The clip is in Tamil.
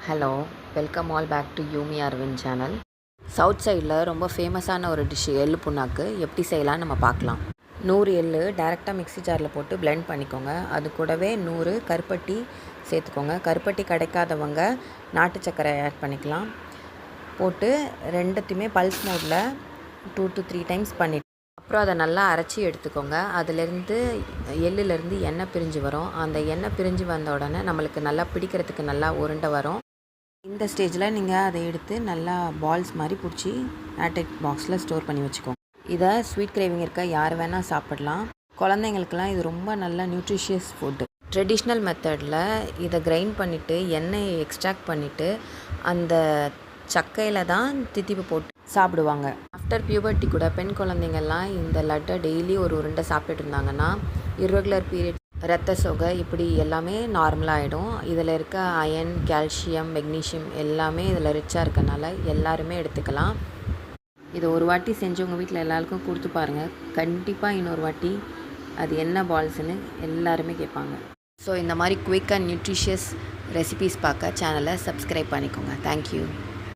Hello, welcome all back to yummy Aravind channel. South சைடில் ரொம்ப ஃபேமஸான ஒரு டிஷ்ஷு எள்ளு புண்ணாக்கு எப்படி செய்யலாம்னு நம்ம பார்க்கலாம். 100 எள்ளு டேரெக்டாக மிக்ஸி ஜாரில் போட்டு பிளெண்ட் பண்ணிக்கோங்க. அது கூடவே 100 கருப்பட்டி சேர்த்துக்கோங்க. கருப்பட்டி கிடைக்காதவங்க நாட்டு சர்க்கரை ஆட் பண்ணிக்கலாம். போட்டு ரெண்டுத்தையுமே பல்ஸ் மோடில் 2 to 3 டைம்ஸ் பண்ணிவிட்டு அப்புறம் அதை நல்லா அரைச்சி எடுத்துக்கோங்க. அதிலேருந்து எள்ளுலேருந்து எண்ணெய் பிரிஞ்சு வரும். அந்த எண்ணெய் பிரிஞ்சு வந்த உடனே நம்மளுக்கு நல்லா பிடிக்கிறதுக்கு நல்லா உருண்டை வரும். இந்த ஸ்டேஜில் நீங்கள் அதை எடுத்து நல்லா பால்ஸ் மாதிரி பிடிச்சி ஏர்டைட் பாக்ஸில் ஸ்டோர் பண்ணி வச்சுக்கோங்க. இதை ஸ்வீட் கிரேவிங் இருக்க யார் வேணால் சாப்பிடலாம். குழந்தைங்களுக்கெல்லாம் இது ரொம்ப நல்ல நியூட்ரிஷியஸ் ஃபுட்டு. ட்ரெடிஷ்னல் மெத்தடில் இதை கிரைண்ட் பண்ணிவிட்டு எண்ணெயை எக்ஸ்ட்ராக்ட் பண்ணிவிட்டு அந்த சக்கையில் தான் தித்திப்பு போட்டு சாப்பிடுவாங்க. ஆஃப்டர் பியூபர்ட்டி கூட பெண் குழந்தைங்கள்லாம் இந்த லட்டை டெய்லி ஒரு உருண்டை சாப்பிட்டுட்டு இருந்தாங்கன்னா இர்ரெகுலர் பீரியட், இரத்த சோகை இப்படி எல்லாமே நார்மலாக ஆகிடும். இதில் இருக்க அயன், கால்சியம், மெக்னீஷியம் எல்லாமே இதில் ரிச்சாக இருக்கனால எல்லாருமே எடுத்துக்கலாம். இதை ஒரு வாட்டி செஞ்சு உங்கள் வீட்டில் எல்லாருக்கும் கொடுத்து பாருங்கள். கண்டிப்பாக இன்னொரு வாட்டி அது என்ன பால்ஸ்ன்னு எல்லாருமே கேட்பாங்க. ஸோ இந்த மாதிரி குயிக் அண்ட் நியூட்ரிஷியஸ் ரெசிபீஸ் பார்க்க சேனலை சப்ஸ்கிரைப் பண்ணிக்கோங்க. தேங்க்யூ.